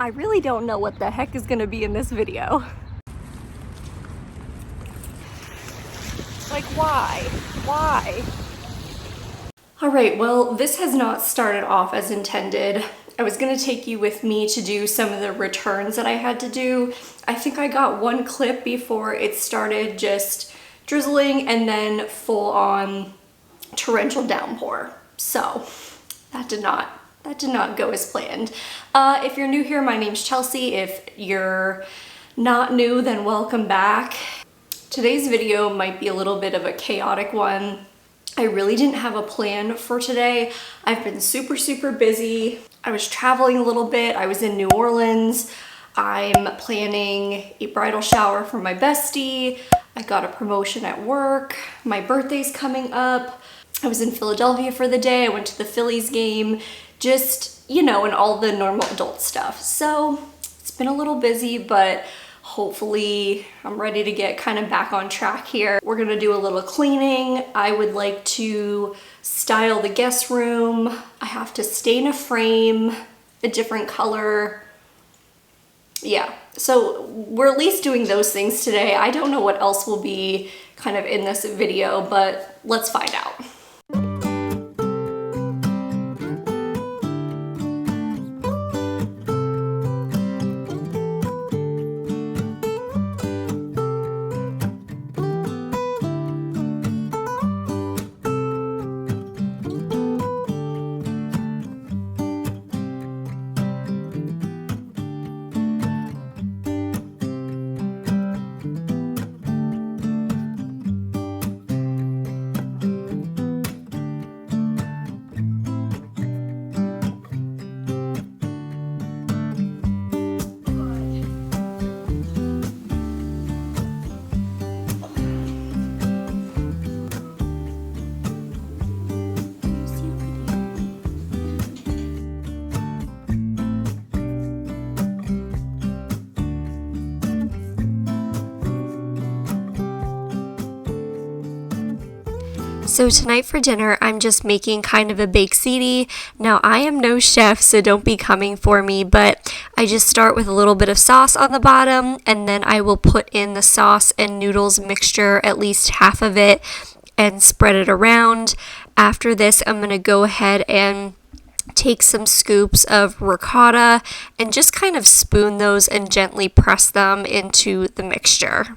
I really don't know what the heck is gonna be in this video. Like, why? Why? Alright, well, this has not started off as intended. I was gonna take you with me to do some of the returns that I had to do. I think I got one clip before it started just drizzling and then full on torrential downpour. So that did not go as planned. If you're new here, my name's Chelsea. If you're not new, then welcome back. Today's video might be a little bit of a chaotic one. I really didn't have a plan for today. I've been super busy. I was traveling a little bit. I was in New Orleans. I'm planning a bridal shower for my bestie. I got a promotion at work. My birthday's coming up. I was in Philadelphia for the day. I went to the Phillies game. Just, you know, and all the normal adult stuff. So it's been a little busy, but hopefully I'm ready to get kind of back on track here. We're gonna do a little cleaning. I would like to style the guest room. I have to stain a frame a different color. Yeah, so we're at least doing those things today. I don't know what else will be kind of in this video, but let's find out. So tonight for dinner, I'm just making kind of a baked ziti. Now, I am no chef, so don't be coming for me, but I just start with a little bit of sauce on the bottom, and then I will put in the sauce and noodles mixture, at least half of it, and spread it around. After this, I'm going to go ahead and take some scoops of ricotta and just kind of spoon those and gently press them into the mixture.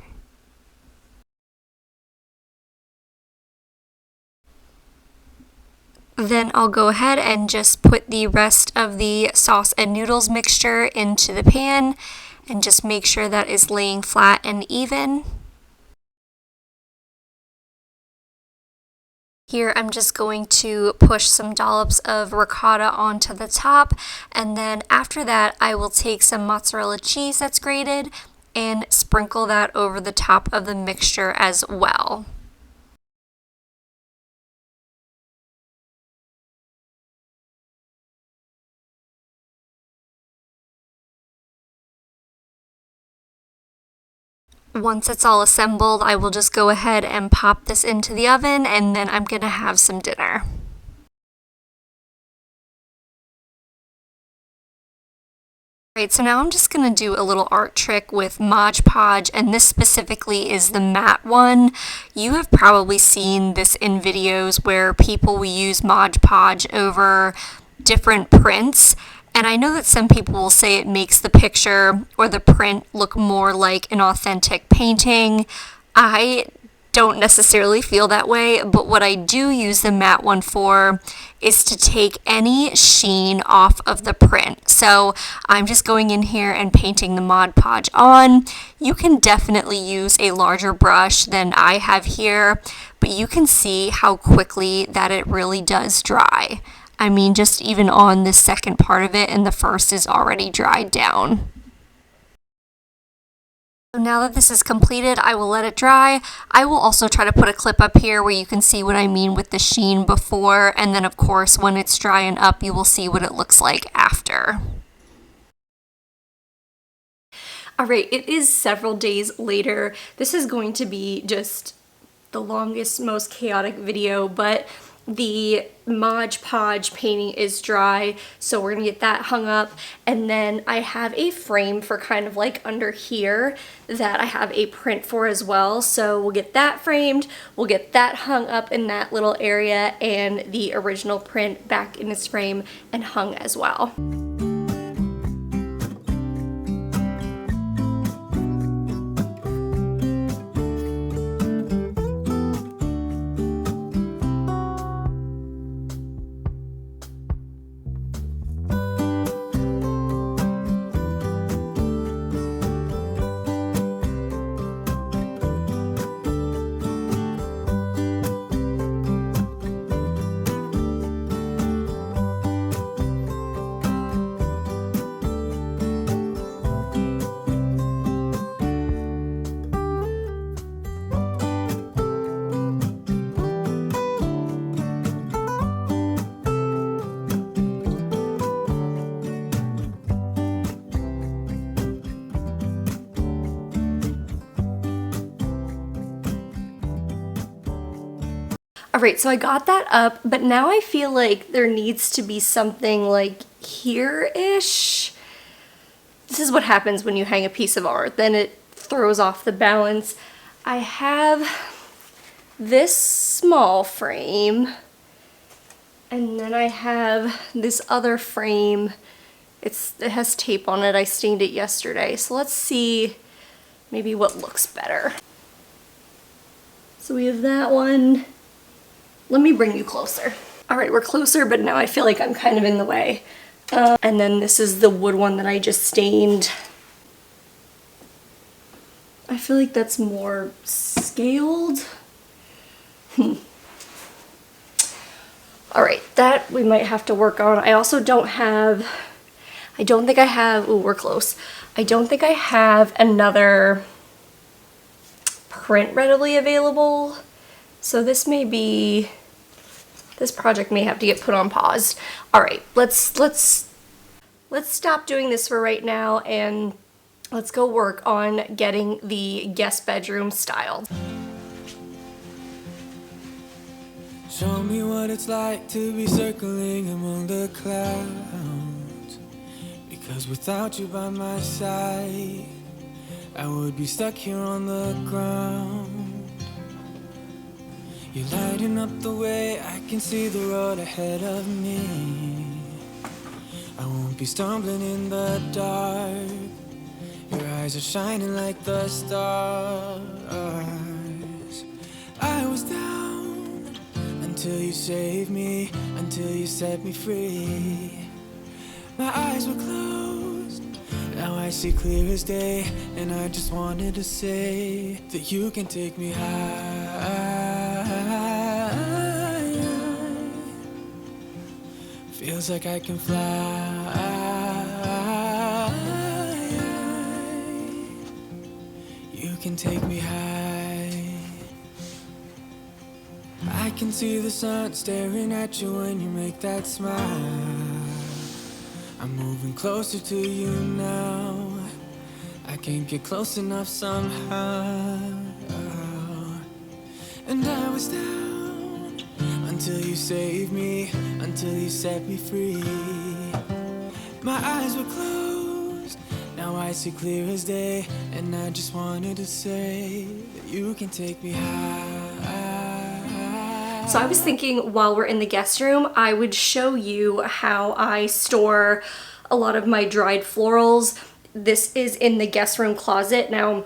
Then I'll go ahead and just put the rest of the sauce and noodles mixture into the pan and just make sure that is laying flat and even. Here I'm just going to push some dollops of ricotta onto the top, and then after that I will take some mozzarella cheese that's grated and sprinkle that over the top of the mixture as well. Once it's all assembled, I will just go ahead and pop this into the oven, and then I'm gonna have some dinner. Alright, so now I'm just gonna do a little art trick with Mod Podge, and this specifically is the matte one. You have probably seen this in videos where people will use Mod Podge over different prints. And I know that some people will say it makes the picture or the print look more like an authentic painting. I don't necessarily feel that way, but what I do use the matte one for is to take any sheen off of the print. So I'm just going in here and painting the Mod Podge on. You can definitely use a larger brush than I have here, but you can see how quickly that it really does dry. I mean, just even on the second part of it, and the first is already dried down. So now that this is completed, I will let it dry. I will also try to put a clip up here where you can see what I mean with the sheen before, and then of course when it's dry and up, you will see what it looks like after. Alright, it is several days later. This is going to be just the longest, most chaotic video, but The Mod Podge painting is dry, so we're gonna get that hung up. And then I have a frame for kind of like under here that I have a print for as well. So we'll get that framed, we'll get that hung up in that little area, and the original print back in its frame and hung as well. All right, so I got that up, but now I feel like there needs to be something like here-ish. This is what happens when you hang a piece of art, then it throws off the balance. I have this small frame, and then I have this other frame. It has tape on it, I stained it yesterday. So let's see maybe what looks better. So we have that one. Let me bring you closer. All right, we're closer, but now I feel like I'm kind of in the way. And then this is the wood one that I just stained. I feel like that's more scaled. All right, that we might have to work on. I also don't have, ooh, we're close. I don't think I have another print readily available. So this project may have to get put on pause. All right, let's stop doing this for right now and let's go work on getting the guest bedroom styled. Show me what it's like to be circling among the clouds, because without you by my side, I would be stuck here on the ground. You're lighting up the way, I can see the road ahead of me. I won't be stumbling in the dark. Your eyes are shining like the stars. I was down until you saved me, until you set me free. My eyes were closed, now I see clear as day, and I just wanted to say that you can take me high. Feels like I can fly. You can take me high. I can see the sun staring at you when you make that smile. I'm moving closer to you now. I can't get close enough somehow. And I was down until you saved me, until you set me free. My eyes were closed, now I see clear as day, and I just wanted to say that you can take me high. So I was thinking while we're in the guest room, I would show you how I store a lot of my dried florals. This is in the guest room closet. Now,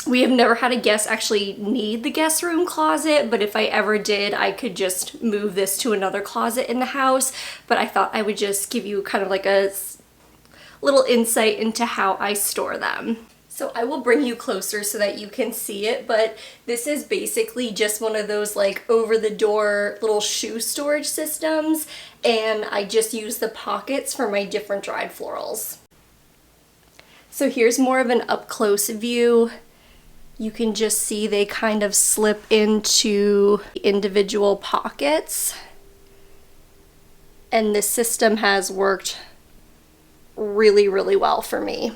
we have never had a guest actually need the guest room closet, but if I ever did, I could just move this to another closet in the house. But I thought I would just give you kind of like a little insight into how I store them. So I will bring you closer so that you can see it, but this is basically just one of those like over the door little shoe storage systems, and I just use the pockets for my different dried florals. So here's more of an up close view. You can just see they kind of slip into individual pockets, and this system has worked really, really well for me.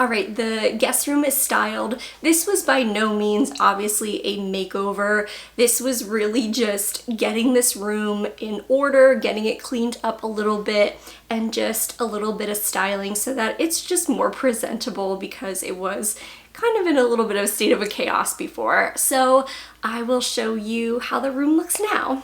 All right, the guest room is styled. This was by no means obviously a makeover. This was really just getting this room in order, getting it cleaned up a little bit, and just a little bit of styling so that it's just more presentable because it was kind of in a little bit of a state of a chaos before. So I will show you how the room looks now.